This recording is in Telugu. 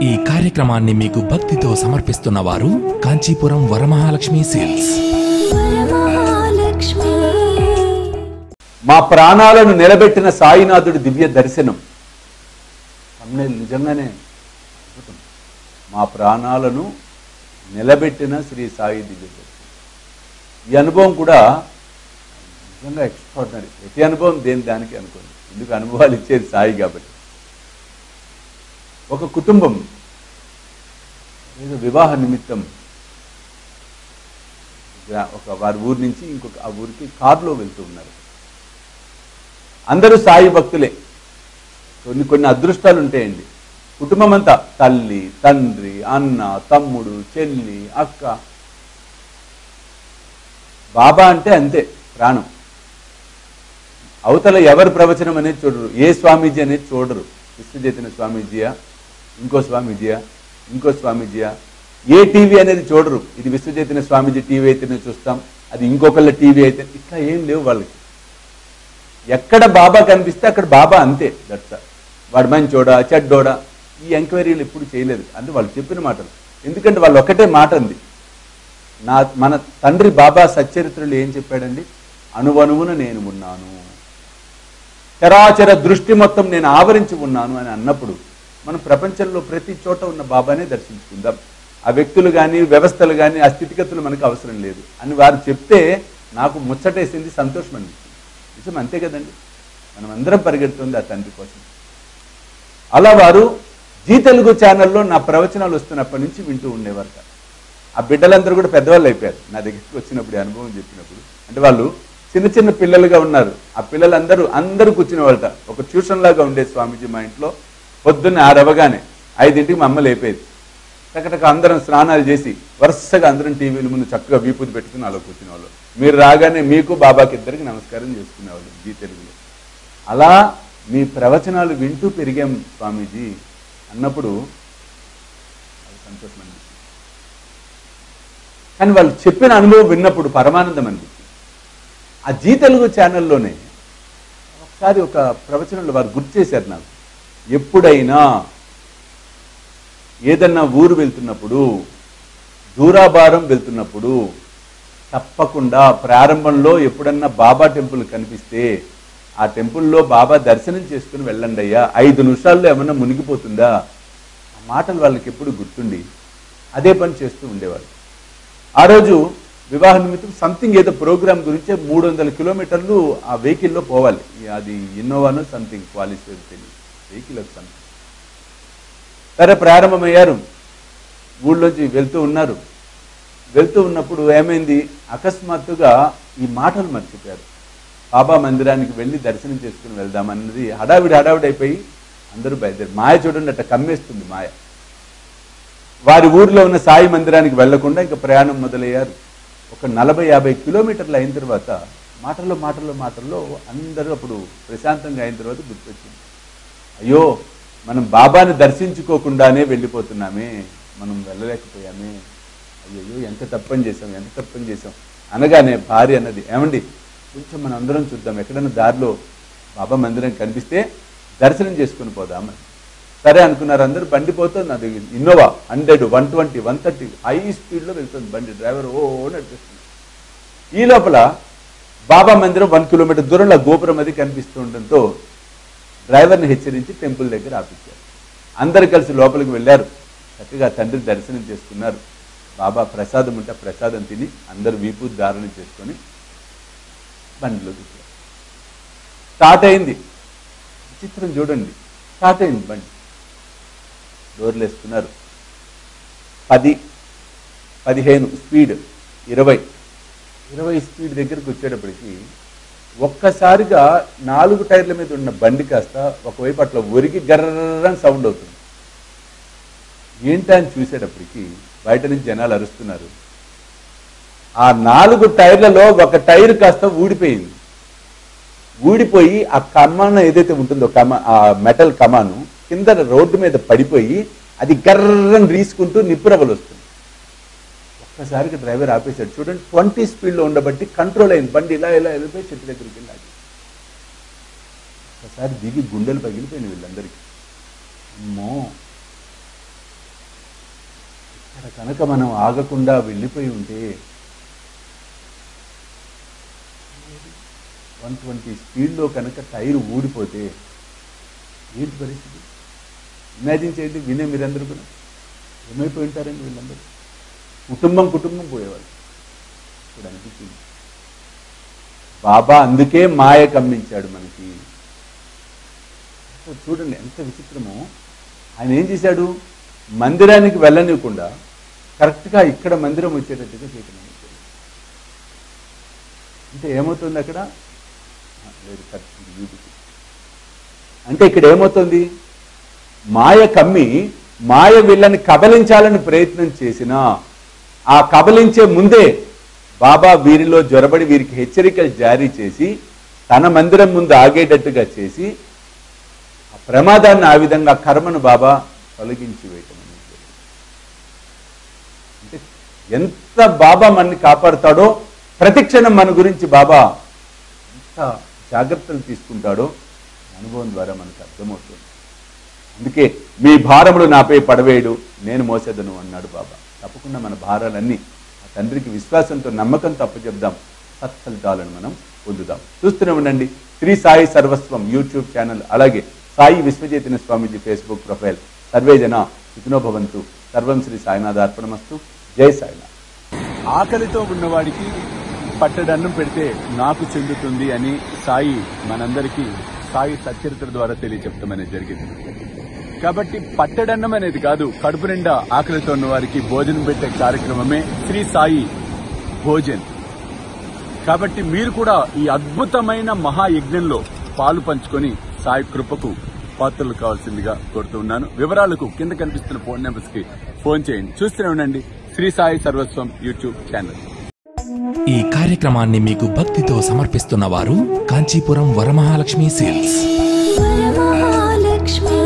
ఈ కార్యక్రమాన్ని మీకు భక్తితో సమర్పిస్తున్న వారు కాంచీపురం వరమహాలక్ష్మి సేల్స్. మా ప్రాణాలను నిలబెట్టిన సాయినాథుడి దివ్య దర్శనం. నిజంగానే మా ప్రాణాలను నిలబెట్టిన శ్రీ సాయి దివ్య దర్శనం. ఈ అనుభవం కూడా నిజంగా ఎక్స్ట్రాడినరీ. ప్రతి అనుభవం దానికి అనుకోండి, ఎందుకు అనుభవాలు ఇచ్చేది సాయి కాబట్టి. ఒక కుటుంబం ఏదో వివాహ నిమిత్తం ఒక వారి ఊరి నుంచి ఇంకొక ఆ ఊరికి కారులో వెళ్తూ ఉన్నారు. అందరూ సాయి భక్తులే. కొన్ని అదృష్టాలు ఉంటాయండి. కుటుంబం అంతా తల్లి, తండ్రి, అన్న, తమ్ముడు, చెల్లి, అక్క. బాబా అంటే అంతే ప్రాణం. అవతల ఎవరి ప్రవచనం అనేది చూడరు, ఏ స్వామీజీ అనేది చూడరు. విశ్వచైతన్య స్వామీజీయా, ఇంకో స్వామీజీయా, ఇంకో స్వామీజీయా, ఏ టీవీ అనేది చూడరు. ఇది విశ్వచైతన్య స్వామీజీ టీవీ అయితేనే చూస్తాం, అది ఇంకొకళ్ళ టీవీ అయితే. ఇట్లా ఏం లేవు వాళ్ళకి. ఎక్కడ బాబా కనిపిస్తే అక్కడ బాబా అంతే. దట్స్ వాడు మంచోడా చెడ్డోడా ఈ ఎంక్వైరీలు ఎప్పుడు చేయలేదు. అంటే వాళ్ళు చెప్పిన మాటలు. ఎందుకంటే వాళ్ళు ఒకటే మాట ఉంది. మన తండ్రి బాబా సచ్చరిత్రలు ఏం చెప్పాడండి? అణువణువున నేను ఉన్నాను, చరాచర దృష్టి మొత్తం నేను ఆవరించి ఉన్నాను అని అన్నప్పుడు మనం ప్రపంచంలో ప్రతి చోట ఉన్న బాబానే దర్శించుకుందాం. ఆ వ్యక్తులు కానీ వ్యవస్థలు కానీ ఆ స్థితిగతులు మనకు అవసరం లేదు అని వారు చెప్తే నాకు ముచ్చటేసింది, సంతోషం అనిపించింది. నిజం అంతే కదండి. మనం అందరం పరిగెడుతుంది ఆ తండ్రి కోసం. అలా వారు జీ తెలుగు ఛానల్లో నా ప్రవచనాలు వస్తున్నప్పటి నుంచి వింటూ ఉండేవారు. ఆ బిడ్డలందరూ కూడా పెద్దవాళ్ళు అయిపోయారు నా దగ్గరికి వచ్చినప్పుడు, అనుభవం చెప్పినప్పుడు. అంటే వాళ్ళు చిన్న చిన్న పిల్లలుగా ఉన్నారు. ఆ పిల్లలందరూ కూర్చునేవాళ్ళట. ఒక ట్యూషన్ లాగా ఉండేది స్వామీజీ మా ఇంట్లో. పొద్దున్న 6 అవ్వగానే 5ంటికి మా అమ్మ లేపేది. టకటక అందరం స్నానాలు చేసి వరుసగా అందరం టీవీల ముందు చక్కగా వీపుది పెట్టుకుని అలా కూర్చునేవాళ్ళు. మీరు రాగానే మీకు బాబాకి ఇద్దరికి నమస్కారం చేసుకునేవాళ్ళు జీ తెలుగులో. అలా మీ ప్రవచనాలు వింటూ పెరిగాం స్వామీజీ అన్నప్పుడు అది సంతోషం అనిపిస్తుంది. కానీ వాళ్ళు చెప్పిన అనుభవం విన్నప్పుడు పరమానందం అనిపిస్తుంది. ఆ జీ తెలుగు ఛానల్లోనే ఒకసారి ఒక ప్రవచనంలో వారు గుర్తు చేశారు నాకు. ఎప్పుడైనా ఏదన్నా ఊరు వెళ్తున్నప్పుడు, దూరాభారం వెళ్తున్నప్పుడు తప్పకుండా ప్రారంభంలో ఎప్పుడన్నా బాబా టెంపుల్ కనిపిస్తే ఆ టెంపుల్లో బాబా దర్శనం చేసుకుని వెళ్ళండి అయ్యా, 5 నిమిషాల్లో ఏమన్నా మునిగిపోతుందా. ఆ మాటలు వాళ్ళకి ఎప్పుడు గుర్తుండి అదే పని చేస్తూ ఉండేవాళ్ళు. ఆ రోజు వివాహ నిమిత్తం సంథింగ్ ఏదో ప్రోగ్రామ్ గురించి 300 కిలోమీటర్లు ఆ వెహికల్లో పోవాలి. అది ఇన్నోవానో సంథింగ్ క్వాలిటీ తెలియదు, వెహికల్ ఒక సంథింగ్. సరే ప్రారంభమయ్యారు, ఊళ్ళోంచి వెళ్తూ ఉన్నారు. వెళ్తూ ఉన్నప్పుడు ఏమైంది, అకస్మాత్తుగా ఈ మాటలు మర్చిపోయారు. బాబా మందిరానికి వెళ్ళి దర్శనం చేసుకుని వెళ్దామన్నది హడావిడి అయిపోయి అందరూ బయలుదేరి. మాయ చూడండి అట్ట కమ్మేస్తుంది మాయ. వారి ఊరిలో ఉన్న సాయి మందిరానికి వెళ్లకుండా ఇంకా ప్రయాణం మొదలయ్యారు. ఒక 40-50 కిలోమీటర్లు అయిన తర్వాత మాటల్లో అందరూ అప్పుడు ప్రశాంతంగా అయిన తర్వాత గుర్తొచ్చింది, అయ్యో మనం బాబాని దర్శించుకోకుండానే వెళ్ళిపోతున్నామే, మనం వెళ్ళలేకపోయామే, అయ్యో ఎంత తప్పని చేసాం అనగానే భార్య అన్నది, ఏమండి కొంచెం మనం అందరం చూద్దాం, ఎక్కడైనా దారిలో బాబా మందిరం కనిపిస్తే దర్శనం చేసుకుని పోదామని. సరే అనుకున్నారు అందరూ. బండి పోతుంది, అది ఇన్నోవా 100, 120, 130 హై స్పీడ్లో వెళ్తుంది బండి. డ్రైవర్ నడిపిస్తుంది. ఈ లోపల బాబా మందిరం 1 కిలోమీటర్ దూరంలో గోపురం అది కనిపిస్తూ ఉండడంతో డ్రైవర్ని హెచ్చరించి టెంపుల్ దగ్గర ఆపించారు. అందరు కలిసి లోపలికి వెళ్ళారు. చక్కగా తండ్రి దర్శనం చేసుకున్నారు. బాబా ప్రసాదం ఉంటే ప్రసాదం తిని అందరూ వీపు ధారణ చేసుకొని బండిలో కూర్చారు. స్టార్ట్ అయింది. చిత్రం చూడండి, స్టార్ట్ అయింది బండి. డోర్లు వేసుకున్నారు. 10, 15 స్పీడ్, 20 స్పీడ్ దగ్గరకు వచ్చేటప్పటికి ఒక్కసారిగా 4 టైర్ల మీద ఉన్న బండి కాస్త ఒకవైపు అట్లా ఒరిగి గర్రని సౌండ్ అవుతుంది. ఏంటా అని చూసేటప్పటికి బయట నుంచి జనాలు అరుస్తున్నారు. ఆ 4 టైర్లలో ఒక టైర్ కాస్త ఊడిపోయి ఆ కమాన్ ఏదైతే ఉంటుందో ఆ మెటల్ కమాను కింద రోడ్డు మీద పడిపోయి అది గర్రని రీసుకుంటూ నిప్పురవలు వస్తుంది. ఒక్కసారిగా డ్రైవర్ ఆపేశాడు. చూడండి 20 స్పీడ్లో ఉండబట్టి కంట్రోల్ అయింది బండి. ఇలా వెళ్ళిపోయి చెట్టు దగ్గరికి వెళ్ళాలి. ఒకసారి దిగి గుండెలు పగిలిపోయిన వీళ్ళందరికీ. అమ్మో, ఇక్కడ కనుక మనం ఆగకుండా వెళ్ళిపోయి ఉంటే 120 స్పీడ్లో కనుక టైర్ ఊడిపోతే ఏంటి పరిస్థితి? ఇమాజిన్ చేయండి. వినే మీరందరూ కూడా ఏమైపోయి ఉంటారండి వీళ్ళందరూ. కుటుంబం పోయేవాళ్ళు. ఇప్పుడు అనిపించింది బాబా అందుకే మాయ కమ్మించాడు మనకి. చూడండి ఎంత విచిత్రమో. ఆయన ఏం చేశాడు? మందిరానికి వెళ్ళనివ్వకుండా కరెక్ట్గా ఇక్కడ మందిరం వచ్చేటట్టుగా చేయటం. అంటే ఏమవుతుంది అక్కడ? లేదు, కరెక్ట్. అంటే ఇక్కడ ఏమవుతుంది? మాయ కమ్మి మాయ వీళ్ళని కబలించాలని ప్రయత్నం చేసినా ఆ కబలించే ముందే బాబా వీరిలో జ్వరబడి వీరికి హెచ్చరికలు జారీ చేసి తన మందిరం ముందు ఆగేటట్టుగా చేసి ఆ ప్రమాదాన్ని, ఆ విధంగా కర్మను బాబా తొలగించి వేయటం అనేది. అంటే ఎంత బాబా మనని కాపాడుతాడో, ప్రతిక్షణం మన గురించి బాబా ఎంత జాగ్రత్తలు తీసుకుంటాడో అనుభవం ద్వారా మనకు అర్థమవుతుంది. అందుకే మీ భారములు నాపై పడవేయడు, నేను మోసేదను అన్నాడు బాబా. తప్పకుండా మన భారాలన్నీ ఆ తండ్రికి విశ్వాసంతో, నమ్మకంతో అప్పచెప్దాం. సత్ఫలితాలను మనం పొందుదాం. చూస్తూనే ఉండండి శ్రీ సాయి సర్వస్వం యూట్యూబ్ ఛానల్, అలాగే సాయి విశ్వచైతన్య స్వామీజీ ఫేస్బుక్ ప్రొఫైల్. సర్వేజన సుఖినో భవంతు. సర్వం శ్రీ సాయినాథార్పణమస్తు. జై సాయినాథ్. ఆకలితో ఉన్నవాడికి పట్టడన్నం పెడితే నాకు చెందుతుంది అని సాయి మనందరికీ సాయి సచ్చరిత్ర ద్వారా తెలియచెప్పడం అనేది జరిగింది. కాబట్టి పట్టడన్నం అనేది కాదు, కడుపు నిండా ఆకలితో ఉన్న వారికి భోజనం పెట్టే కార్యక్రమమే శ్రీ సాయి భోజన్. కాబట్టి మీరు కూడా ఈ అద్భుతమైన మహాయజ్ఞంలో పాలు పంచుకొని సాయి కృపకు పాత్రలు కావాల్సిందిగా కోరుతూ ఉన్నాను. వివరాలకు కింద కనిపిస్తున్న ఫోన్ నెంబర్స్ కి ఫోన్ చేయండి. చూస్తూనే ఉండండి శ్రీ సాయి సర్వస్వం యూట్యూబ్ ఛానల్. ఈ కార్యక్రమాన్ని మీకు భక్తితో సమర్పిస్తున్న వారు కాంచీపురం వరమహాలక్ష్మి సేల్స్. వరమహాలక్ష్మి